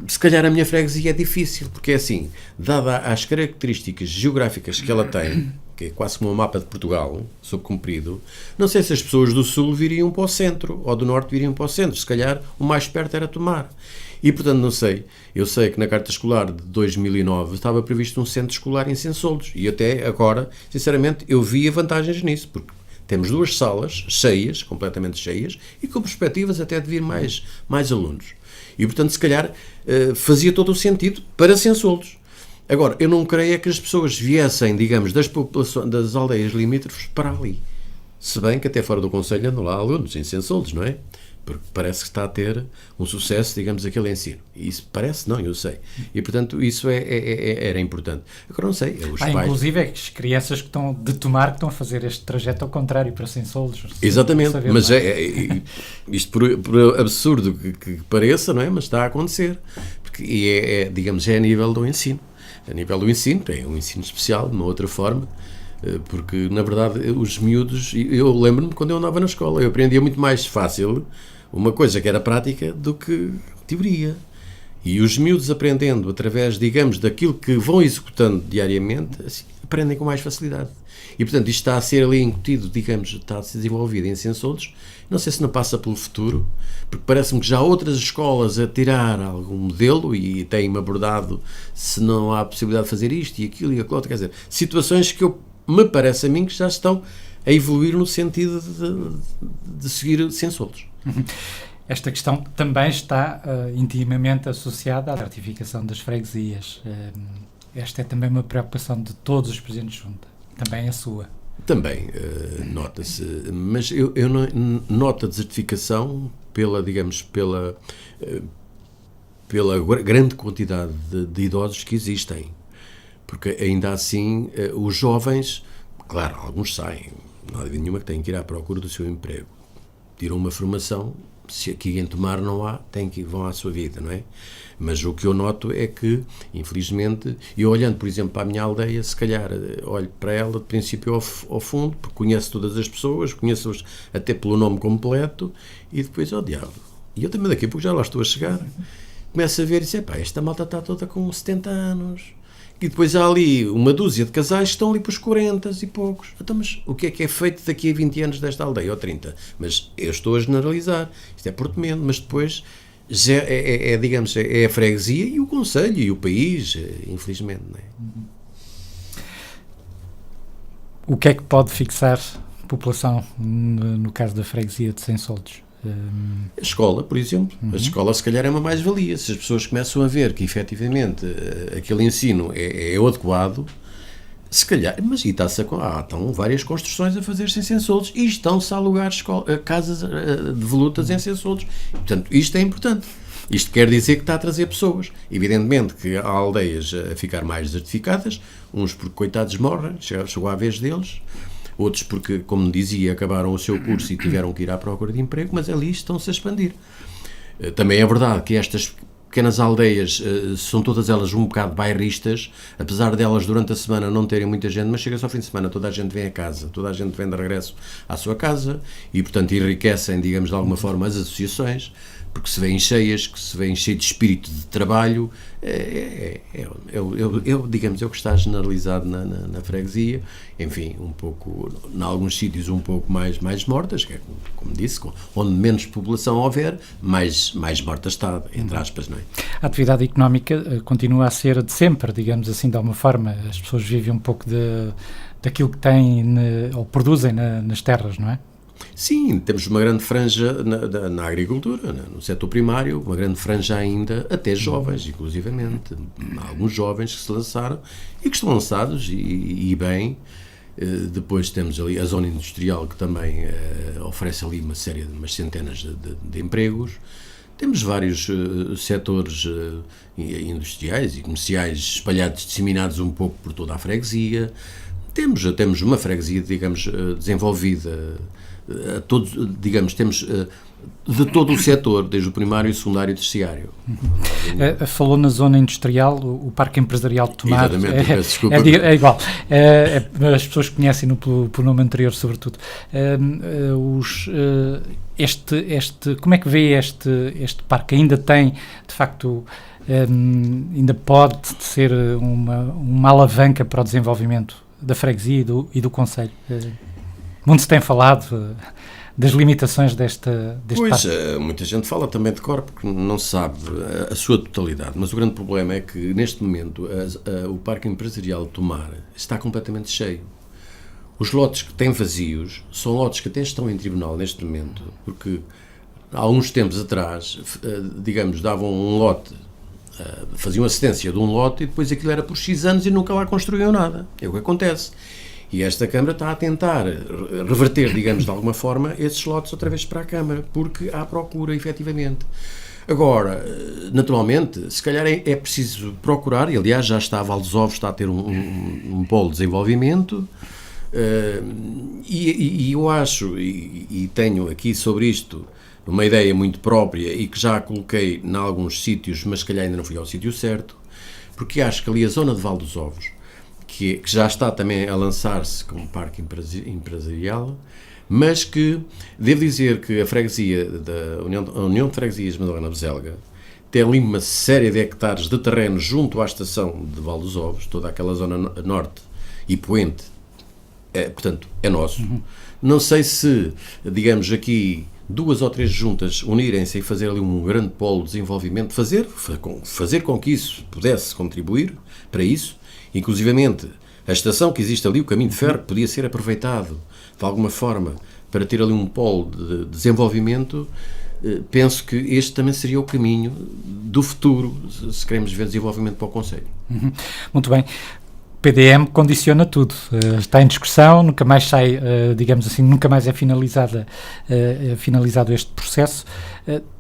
Se calhar a minha freguesia é difícil, porque é assim, dada as características geográficas que ela tem, que é quase como um mapa de Portugal, subcomprido, não sei se as pessoas do Sul viriam para o centro, ou do Norte viriam para o centro, se calhar o mais perto era Tomar. E, portanto, não sei, eu sei que na Carta Escolar de 2009 estava previsto um centro escolar em Sensoldos, e até agora, sinceramente, eu via vantagens nisso, porque temos 2 salas cheias, completamente cheias, e com perspectivas até de vir mais alunos. E, portanto, se calhar, fazia todo o sentido para Sensoldos. Agora, eu não creio que as pessoas viessem, digamos, das aldeias limítrofes para ali. Se bem que até fora do concelho andam lá alunos em Sensoldos, não é? porque parece que está a ter um sucesso, digamos, aquele ensino. E isso parece, não, eu sei. E, portanto, isso era importante. Agora não sei, os pais... Inclusive, é que as crianças que estão que estão a fazer este trajeto ao contrário, para Sensolos. Exatamente, saber, mas isto por absurdo que pareça, não é? Mas está a acontecer. Porque digamos, é a nível do ensino. A nível do ensino, é um ensino especial, de uma outra forma, porque, na verdade, os miúdos... Eu lembro-me, quando eu andava na escola, eu aprendia muito mais fácil uma coisa que era prática do que teoria. E os miúdos aprendendo através, digamos, daquilo que vão executando diariamente, assim, aprendem com mais facilidade. E, portanto, isto está a ser ali incutido, digamos, está a ser desenvolvido em Sensolos. Não sei se não passa pelo futuro, porque parece-me que já há outras escolas a tirar algum modelo e têm-me abordado se não há possibilidade de fazer isto e aquilo e aquilo outro. Quer dizer, situações que me parece a mim que já estão a evoluir no sentido de seguir Sensolos. Esta questão também está intimamente associada à ratificação das freguesias. Esta é também uma preocupação de todos os presidentes de junta, também a sua. Também, nota-se, mas eu noto a desertificação pela grande quantidade de idosos que existem, porque ainda assim os jovens, claro, alguns saem, não há dúvida nenhuma que têm que ir à procura do seu emprego, tiram uma formação, se aqui em Tomar não há, vão à sua vida, não é? Mas o que eu noto é que, infelizmente, eu olhando, por exemplo, para a minha aldeia, se calhar olho para ela de princípio ao fundo, porque conheço todas as pessoas, conheço-as até pelo nome completo, e depois, diabo, e eu também daqui a pouco já lá estou a chegar, começo a ver e dizer, esta malta está toda com 70 anos, e depois há ali uma dúzia de casais que estão ali para os 40 e poucos. Então, mas o que é feito daqui a 20 anos desta aldeia, ou 30? Mas eu estou a generalizar, isto é Portomendo, mas depois já digamos, é a freguesia e o concelho e o país, infelizmente, não é? O que é que pode fixar a população no caso da freguesia de Sensolos? A escola, por exemplo. A escola, se calhar, é uma mais-valia. Se as pessoas começam a ver que, efetivamente, aquele ensino é adequado, se calhar... Mas estão várias construções a fazer-se em Sensolos e estão-se a alugar casas de volutas em Sensolos. Portanto, isto é importante. Isto quer dizer que está a trazer pessoas. Evidentemente que há aldeias a ficar mais desertificadas, uns porque, coitados, morrem, chegou à vez deles, outros porque, como dizia, acabaram o seu curso e tiveram que ir à procura de emprego, mas ali estão-se a expandir. Também é verdade que estas pequenas aldeias são todas elas um bocado bairristas, apesar delas durante a semana não terem muita gente, mas chega-se ao fim de semana, toda a gente vem a casa, toda a gente vem de regresso à sua casa e, portanto, enriquecem, digamos, de alguma forma as associações, porque se vêem cheias, que se vêem cheias de espírito de trabalho, digamos, é o que está generalizado na freguesia, enfim, um pouco, em alguns sítios um pouco mais mortas, que é, como disse, onde menos população houver, mais morta está, entre aspas, não é? A atividade económica continua a ser de sempre, digamos assim, de alguma forma, as pessoas vivem um pouco daquilo que têm, ou produzem nas terras, não é? Sim, temos uma grande franja na agricultura, no setor primário, uma grande franja ainda, até jovens, inclusivamente. Há alguns jovens que se lançaram e que estão lançados e bem. Depois temos ali a zona industrial, que também oferece ali umas centenas de empregos. Temos vários setores industriais e comerciais espalhados, disseminados um pouco por toda a freguesia. Temos uma freguesia, digamos, desenvolvida a todos, digamos, temos de todo o setor, desde o primário, secundário e terciário. Falou na zona industrial, o Parque Empresarial de Tomar. Exatamente, desculpa. É igual. As pessoas conhecem-no pelo nome anterior, sobretudo. Como é que vê este parque? Ainda tem, de facto, ainda pode ser uma alavanca para o desenvolvimento da freguesia e do concelho? Muito se tem falado das limitações deste parque. Muita gente fala também de cor, porque não se sabe a sua totalidade, mas o grande problema é que, neste momento, o Parque Empresarial de Tomar está completamente cheio. Os lotes que têm vazios são lotes que até estão em tribunal neste momento, porque há uns tempos atrás, digamos, davam um lote, faziam assistência de um lote e depois aquilo era por X anos e nunca lá construíam nada. É o que acontece. E esta Câmara está a tentar reverter, digamos, de alguma forma, esses lotes outra vez para a Câmara, porque há procura, efetivamente. Agora, naturalmente, se calhar é preciso procurar, e aliás já está, a Val dos Ovos está a ter um polo de desenvolvimento, e eu acho, e tenho aqui sobre isto uma ideia muito própria e que já coloquei em alguns sítios, mas se calhar ainda não fui ao sítio certo, porque acho que ali a zona de Val dos Ovos, que já está também a lançar-se como parque empresarial, mas que, devo dizer que a freguesia, a União de Freguesias de Madalena Bezelga, tem ali uma série de hectares de terreno junto à estação de Val dos Ovos, toda aquela zona norte e poente, portanto, é nosso. Não sei se, digamos aqui, 2 ou 3 juntas unirem-se e fazer ali um grande polo de desenvolvimento, fazer com que isso pudesse contribuir para isso, inclusivamente a estação que existe ali, o caminho de ferro, podia ser aproveitado de alguma forma para ter ali um polo de desenvolvimento. Penso que este também seria o caminho do futuro, se queremos ver desenvolvimento para o concelho. Muito bem. O PDM condiciona tudo, está em discussão, nunca mais sai, digamos assim, nunca mais é finalizado este processo.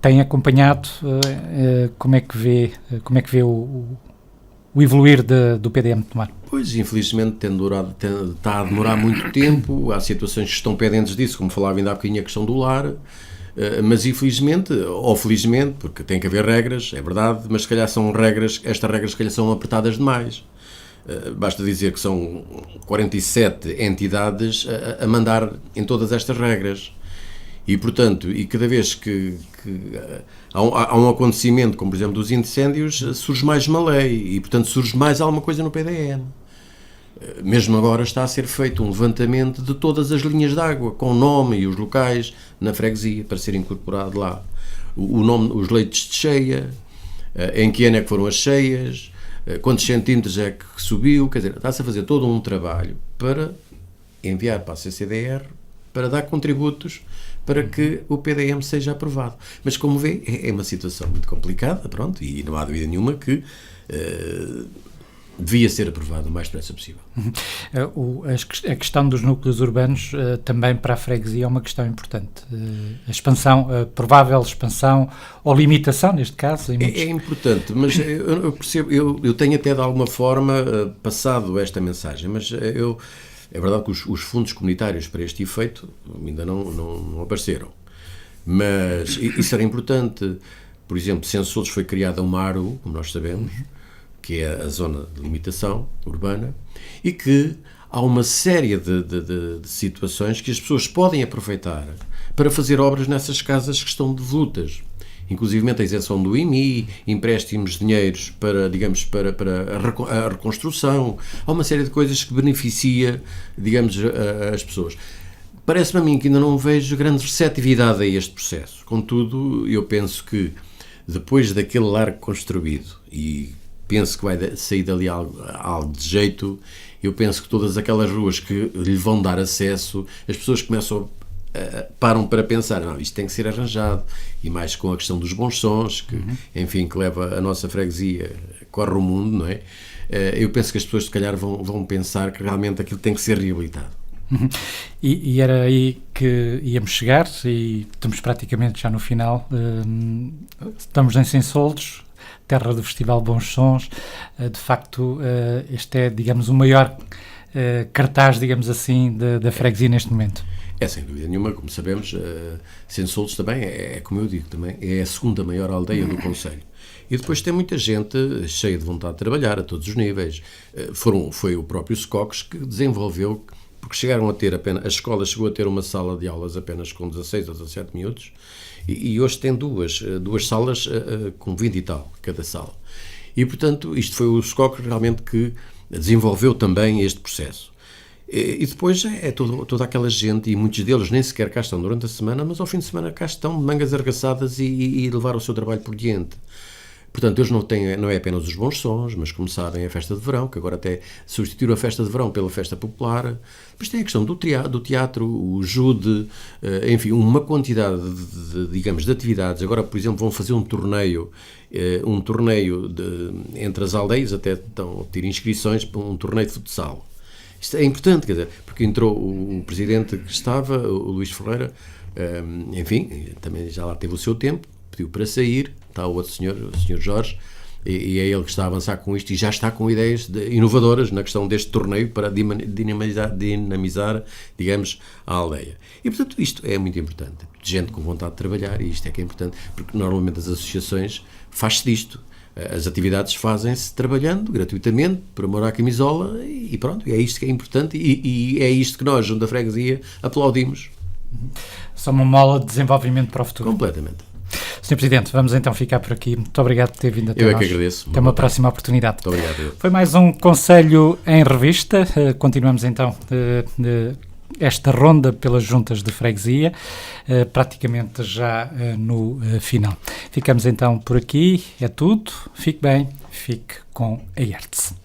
Tem acompanhado, como é que vê o evoluir do PDM de Tomar? Pois, infelizmente, está a demorar muito tempo, há situações que estão pendentes disso, como falava ainda há bocadinho a questão do lar, mas infelizmente, ou felizmente, porque tem que haver regras, é verdade, mas se calhar estas regras se calhar são apertadas demais. Basta dizer que são 47 entidades a mandar em todas estas regras. E, portanto, cada vez que há um acontecimento, como por exemplo dos incêndios, surge mais uma lei e, portanto, surge mais alguma coisa no PDM. Mesmo agora está a ser feito um levantamento de todas as linhas de água, com o nome e os locais na freguesia, para ser incorporado lá. O nome, os leitos de cheia, em que ano é que foram as cheias, quantos centímetros é que subiu, quer dizer, está-se a fazer todo um trabalho para enviar para a CCDR, para dar contributos para que o PDM seja aprovado. Mas, como vê, é uma situação muito complicada, pronto, e não há dúvida nenhuma que devia ser aprovado o mais depressa possível. A questão dos núcleos urbanos também para a freguesia é uma questão importante. A expansão, a provável expansão ou limitação, neste caso. É importante, mas eu percebo, eu tenho até de alguma forma passado esta mensagem, mas é verdade que os fundos comunitários para este efeito ainda não apareceram. Mas isso era importante. Por exemplo, Sensols foi criada uma ARU, como nós sabemos, que é a zona de limitação urbana, e que há uma série de situações que as pessoas podem aproveitar para fazer obras nessas casas que estão devolutas. Inclusive a isenção do IMI, empréstimos de dinheiros para, digamos, para a reconstrução. Há uma série de coisas que beneficia, digamos, as pessoas. Parece-me a mim que ainda não vejo grande receptividade a este processo. Contudo, eu penso que depois daquele largo construído, e penso que vai sair dali algo de jeito, eu penso que todas aquelas ruas que lhe vão dar acesso, as pessoas começam param para pensar, não, isto tem que ser arranjado, e mais com a questão dos bons sons, que, enfim, que leva a nossa freguesia, corre o mundo, não é? Eu penso que as pessoas, se calhar, vão pensar que realmente aquilo tem que ser reabilitado. E era aí que íamos chegar, e estamos praticamente já no final. Estamos em Sensols, terra do Festival Bons Sons. De facto, este é, digamos, o maior cartaz, digamos assim, da freguesia neste momento. É, sem dúvida nenhuma, como sabemos, Sensols também como eu digo, também é a segunda maior aldeia do concelho. E depois tem muita gente cheia de vontade de trabalhar a todos os níveis. Foi o próprio SCOCS que desenvolveu, porque chegaram a ter a escola chegou a ter uma sala de aulas apenas com 16 ou 17 miúdos, e hoje tem duas salas com 20 e tal, cada sala. E, portanto, isto foi o SCOCS realmente que desenvolveu também este processo. E depois é toda aquela gente, e muitos deles nem sequer cá estão durante a semana, mas ao fim de semana cá estão de mangas arregaçadas e levar o seu trabalho por diante. Portanto, eles não é apenas os bons sons, mas como sabem, a festa de verão, que agora até substituiu a festa de verão pela festa popular. Depois tem a questão do teatro, o jude, enfim, uma quantidade digamos, de atividades. Agora, por exemplo, vão fazer um torneio entre as aldeias, até estão a obter inscrições para um torneio de futsal. Isto é importante, quer dizer, porque entrou o presidente que estava, o Luís Ferreira, enfim, também já lá teve o seu tempo, pediu para sair, está o outro senhor, o senhor Jorge, e é ele que está a avançar com isto e já está com ideias inovadoras na questão deste torneio para dinamizar, digamos, a aldeia. E, portanto, isto é muito importante. Gente com vontade de trabalhar, e isto é que é importante, porque normalmente as associações faz-se disto. As atividades fazem-se trabalhando gratuitamente, por amor à camisola, e pronto, é isto que é importante e é isto que nós, junto da freguesia, aplaudimos. Só uma mola de desenvolvimento para o futuro. Completamente. Sr. Presidente, vamos então ficar por aqui. Muito obrigado por ter vindo até nós. Eu é que agradeço. Até uma próxima oportunidade. Muito obrigado. Foi mais um Conselho em Revista. Continuamos então esta ronda pelas juntas de freguesia, praticamente já no final. Ficamos então por aqui. É tudo. Fique bem. Fique com a IERTS.